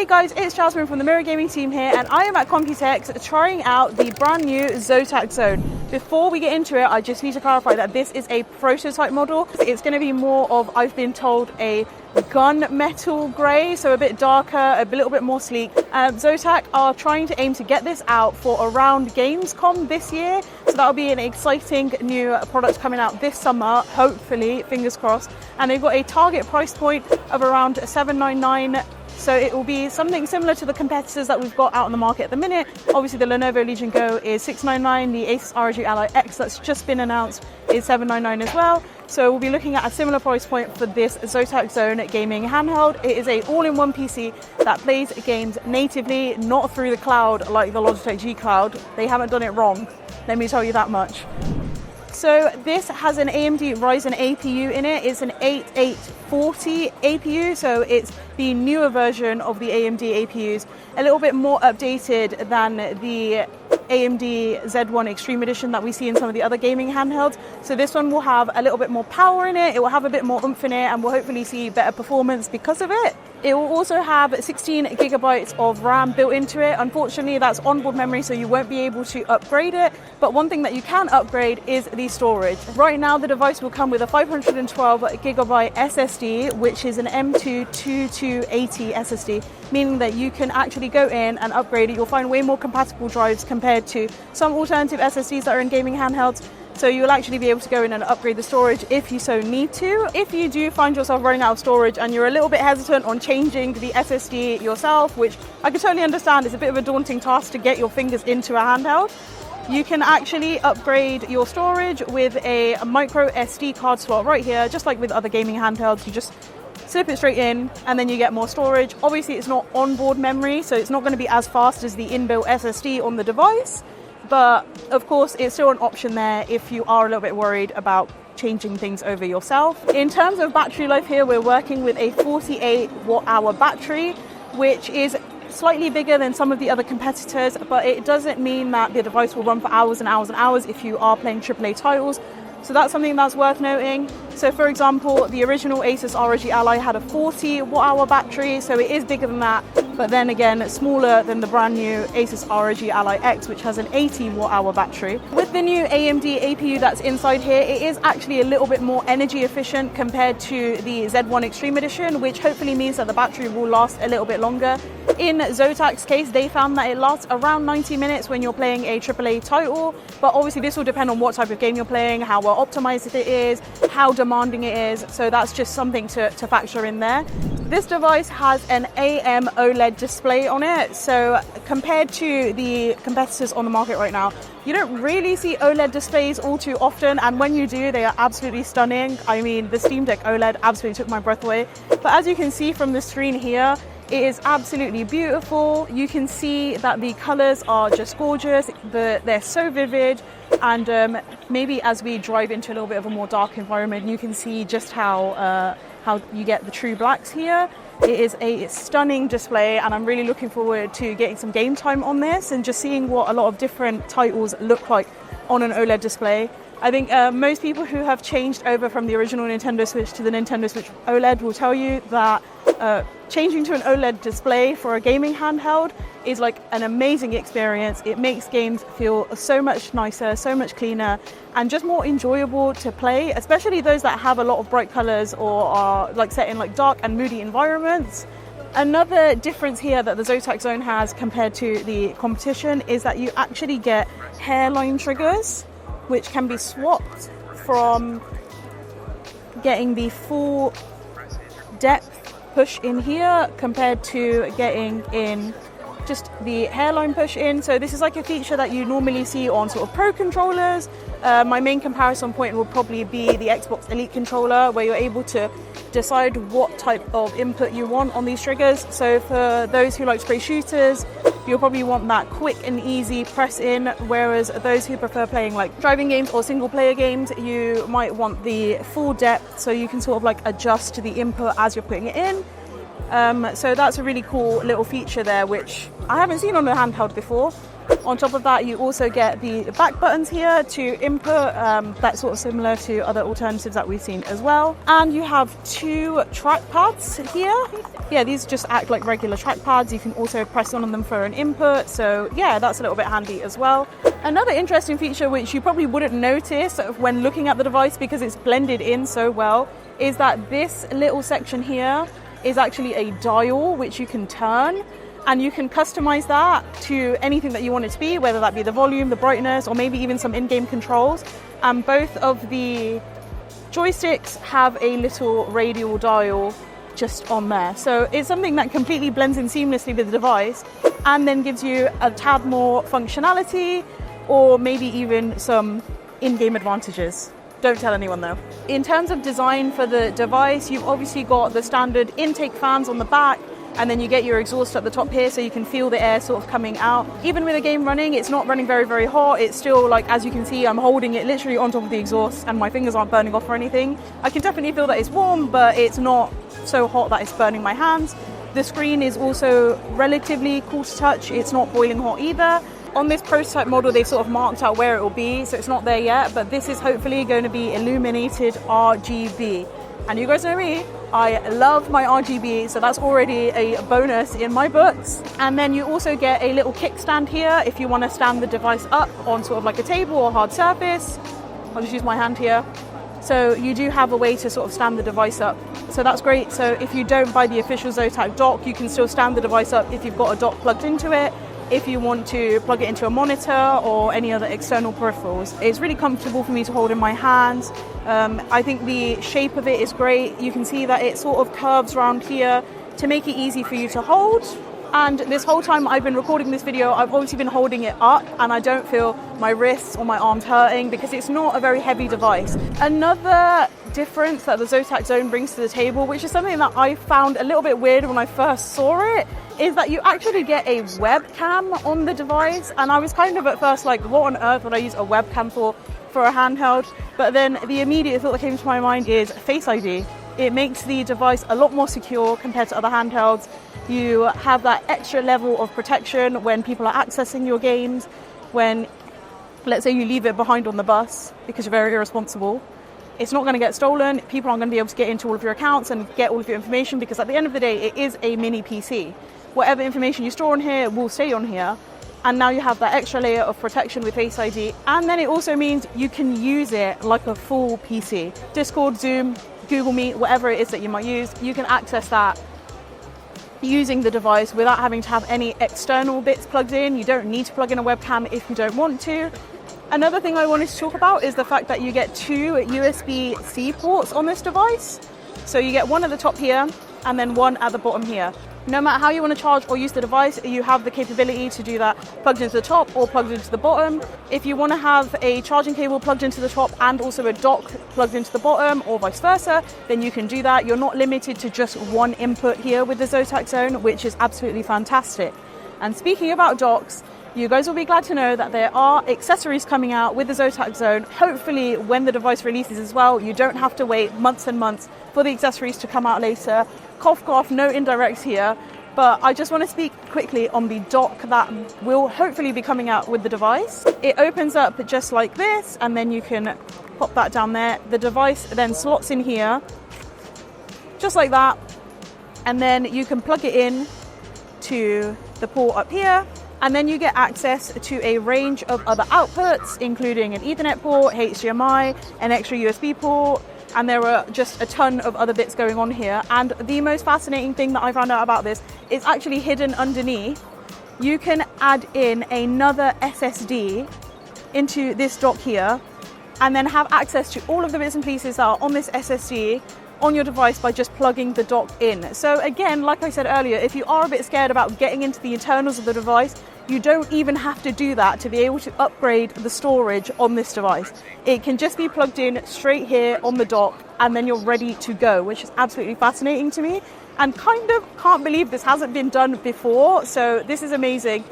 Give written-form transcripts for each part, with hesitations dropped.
Hey guys, it's Jasmine from the Mirror Gaming team here, and I am at Computex trying out the brand new Zotac Zone. Before we get into it, I just need to clarify that this is a prototype model. It's going to be more of, I've been told, a gunmetal grey, so a bit darker, a little bit more sleek. Zotac are trying to aim to get this out for around Gamescom this year, so that'll be an exciting new product coming out this summer, hopefully, fingers crossed. And they've got a target price point of around $799. So it will be something similar to the competitors that we've got out on the market at the minute. Obviously the Lenovo Legion Go is $699, the Asus ROG Ally X that's just been announced is $799 as well. So we'll be looking at a similar price point for this Zotac Zone gaming handheld. It is a all-in-one PC that plays games natively, not through the cloud like the Logitech G Cloud. They haven't done it wrong, let me tell you that much. So this has an AMD Ryzen APU in it. It's an 8840 APU, so it's the newer version of the AMD APUs, a little bit more updated than the AMD Z1 Extreme Edition that we see in some of the other gaming handhelds. So this one will have a little bit more power in it, it will have a bit more oomph in it, and we'll hopefully see better performance because of it. It will also have 16 gigabytes of RAM built into it. Unfortunately, that's onboard memory, so you won't be able to upgrade it. But one thing that you can upgrade is the storage. Right now, the device will come with a 512 gigabyte SSD, which is an M2 2280 SSD, meaning that you can actually go in and upgrade it. You'll find way more compatible drives compared to some alternative SSDs that are in gaming handhelds. So you'll actually be able to go in and upgrade the storage if you so need to. If you do find yourself running out of storage and you're a little bit hesitant on changing the SSD yourself, which I can totally understand is a bit of a daunting task to get your fingers into a handheld, you can actually upgrade your storage with a micro SD card slot right here, just like with other gaming handhelds. You just slip it straight in and then you get more storage. Obviously it's not onboard memory, so it's not going to be as fast as the inbuilt SSD on the device. But of course, it's still an option there if you are a little bit worried about changing things over yourself. In terms of battery life here, we're working with a 48 watt hour battery, which is slightly bigger than some of the other competitors, but it doesn't mean that the device will run for hours and hours and hours if you are playing AAA titles. So that's something that's worth noting. So for example, the original Asus ROG Ally had a 40 watt hour battery, so it is bigger than that, but then again, smaller than the brand new Asus ROG Ally X, which has an 80 watt hour battery. With the new AMD APU that's inside here, it is actually a little bit more energy efficient compared to the Z1 Extreme Edition, which hopefully means that the battery will last a little bit longer. In Zotac's case, they found that it lasts around 90 minutes when you're playing a AAA title, but obviously this will depend on what type of game you're playing, how well optimized it is, how demanding it is, so that's just something to factor in there. This device has an AM OLED display on it, so compared to the competitors on the market right now, you don't really see OLED displays all too often, and when you do, they are absolutely stunning. I mean, the Steam Deck OLED absolutely took my breath away. But as you can see from the screen here, it is absolutely beautiful. You can see that the colors are just gorgeous, they're so vivid, and maybe as we drive into a little bit of a more dark environment, you can see just how you get the true blacks here. It is a stunning display, and I'm really looking forward to getting some game time on this and just seeing what a lot of different titles look like on an OLED display. I think most people who have changed over from the original Nintendo Switch to the Nintendo Switch OLED will tell you that changing to an OLED display for a gaming handheld is like an amazing experience. It makes games feel so much nicer, so much cleaner, and just more enjoyable to play, especially those that have a lot of bright colors or are like set in like dark and moody environments. Another difference here that the Zotac Zone has compared to the competition is that you actually get hairline triggers, which can be swapped from getting the full depth push in here compared to getting in just the hairline push in. So this is like a feature that you normally see on sort of pro controllers. My main comparison point will probably be the Xbox Elite controller, where you're able to decide what type of input you want on these triggers. So for those who like spray shooters, you'll probably want that quick and easy press in, whereas those who prefer playing like driving games or single player games, you might want the full depth, so you can sort of like adjust to the input as you're putting it in. So that's a really cool little feature there, which I haven't seen on a handheld before. On top of that, you also get the back buttons here to input. That's sort of similar to other alternatives that we've seen as well. And you have 2 trackpads here. Yeah, these just act like regular trackpads. You can also press on them for an input. So yeah, that's a little bit handy as well. Another interesting feature, which you probably wouldn't notice when looking at the device because it's blended in so well, is that this little section here is actually a dial which you can turn. And you can customize that to anything that you want it to be, whether that be the volume, the brightness, or maybe even some in-game controls. And both of the joysticks have a little radial dial just on there. So it's something that completely blends in seamlessly with the device and then gives you a tad more functionality or maybe even some in-game advantages. Don't tell anyone though. In terms of design for the device, you've obviously got the standard intake fans on the back, and then you get your exhaust at the top here so you can feel the air sort of coming out. Even with the game running, it's not running very, very hot. It's still, like, as you can see, I'm holding it literally on top of the exhaust and my fingers aren't burning off or anything. I can definitely feel that it's warm, but it's not so hot that it's burning my hands. The screen is also relatively cool to touch. It's not boiling hot either. On this prototype model, they've sort of marked out where it will be, so it's not there yet, but this is hopefully going to be illuminated RGB. And you guys know me, I love my RGB, so that's already a bonus in my books. And then you also get a little kickstand here if you want to stand the device up on sort of like a table or hard surface. I'll just use my hand here. So you do have a way to sort of stand the device up. So that's great. So if you don't buy the official Zotac dock, you can still stand the device up if you've got a dock plugged into it. If you want to plug it into a monitor or any other external peripherals. It's really comfortable for me to hold in my hands. I think the shape of it is great. You can see that it sort of curves around here to make it easy for you to hold. And this whole time I've been recording this video, I've obviously been holding it up and I don't feel my wrists or my arms hurting because it's not a very heavy device. Another difference that the Zotac Zone brings to the table, which is something that I found a little bit weird when I first saw it, is that you actually get a webcam on the device. And I was kind of at first like, what on earth would I use a webcam for a handheld? But then the immediate thought that came to my mind is Face ID. It makes the device a lot more secure compared to other handhelds. You have that extra level of protection when people are accessing your games. When, let's say, you leave it behind on the bus because you're very irresponsible, it's not going to get stolen. People aren't going to be able to get into all of your accounts and get all of your information because at the end of the day, it is a mini PC. Whatever information you store on here will stay on here. And now you have that extra layer of protection with Face ID. And then it also means you can use it like a full PC. Discord, Zoom, Google Meet, whatever it is that you might use, you can access that using the device without having to have any external bits plugged in. You don't need to plug in a webcam if you don't want to. Another thing I wanted to talk about is the fact that you get 2 USB-C ports on this device. So you get one at the top here and then one at the bottom here. No matter how you want to charge or use the device, you have the capability to do that plugged into the top or plugged into the bottom. If you want to have a charging cable plugged into the top and also a dock plugged into the bottom or vice versa, then you can do that. You're not limited to just one input here with the Zotac Zone, which is absolutely fantastic. And speaking about docks, you guys will be glad to know that there are accessories coming out with the Zotac Zone. Hopefully when the device releases as well, you don't have to wait months and months for the accessories to come out later. Cough, cough, no indirects here. But I just want to speak quickly on the dock that will hopefully be coming out with the device. It opens up just like this, and then you can pop that down there. The device then slots in here, just like that. And then you can plug it in to the port up here. And then you get access to a range of other outputs, including an Ethernet port, HDMI, an extra USB port, and there are just a ton of other bits going on here. And the most fascinating thing that I found out about this is actually hidden underneath. You can add in another SSD into this dock here and then have access to all of the bits and pieces that are on this SSD on your device by just plugging the dock in. So again, like I said earlier, if you are a bit scared about getting into the internals of the device, you don't even have to do that to be able to upgrade the storage on this device. It can just be plugged in straight here on the dock and then you're ready to go, which is absolutely fascinating to me and kind of can't believe this hasn't been done before. So this is amazing.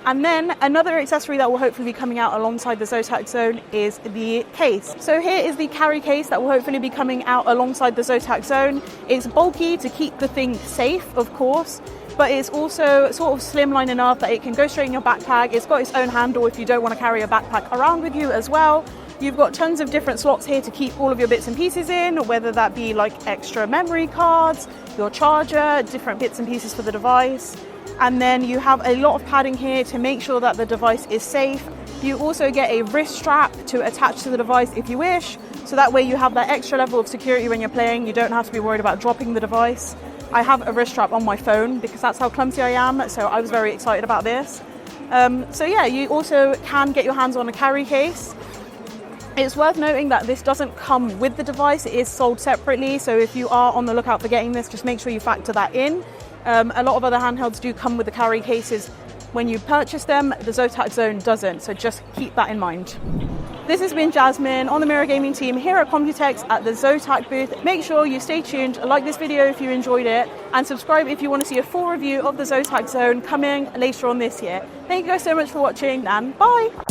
And then another accessory that will hopefully be coming out alongside the Zotac Zone is the case. So here is the carry case that will hopefully be coming out alongside the Zotac Zone. It's bulky to keep the thing safe, of course, but it's also sort of slimline enough that it can go straight in your backpack. It's got its own handle if you don't want to carry a backpack around with you as well. You've got tons of different slots here to keep all of your bits and pieces in, whether that be like extra memory cards, your charger, different bits and pieces for the device. And then you have a lot of padding here to make sure that the device is safe. You also get a wrist strap to attach to the device if you wish, so that way you have that extra level of security when you're playing. You don't have to be worried about dropping the device. I have a wrist strap on my phone because that's how clumsy I am, so I was very excited about this. So yeah, you also can get your hands on a carry case. It's worth noting that this doesn't come with the device, it is sold separately, so if you are on the lookout for getting this, just make sure you factor that in. A lot of other handhelds do come with the carry cases when you purchase them. The Zotac Zone doesn't, so just keep that in mind. This has been Jasmine on the Mirror Gaming team here at Computex at the Zotac booth. Make sure you stay tuned, like this video if you enjoyed it, and subscribe if you want to see a full review of the Zotac Zone coming later on this year. Thank you guys so much for watching, and bye!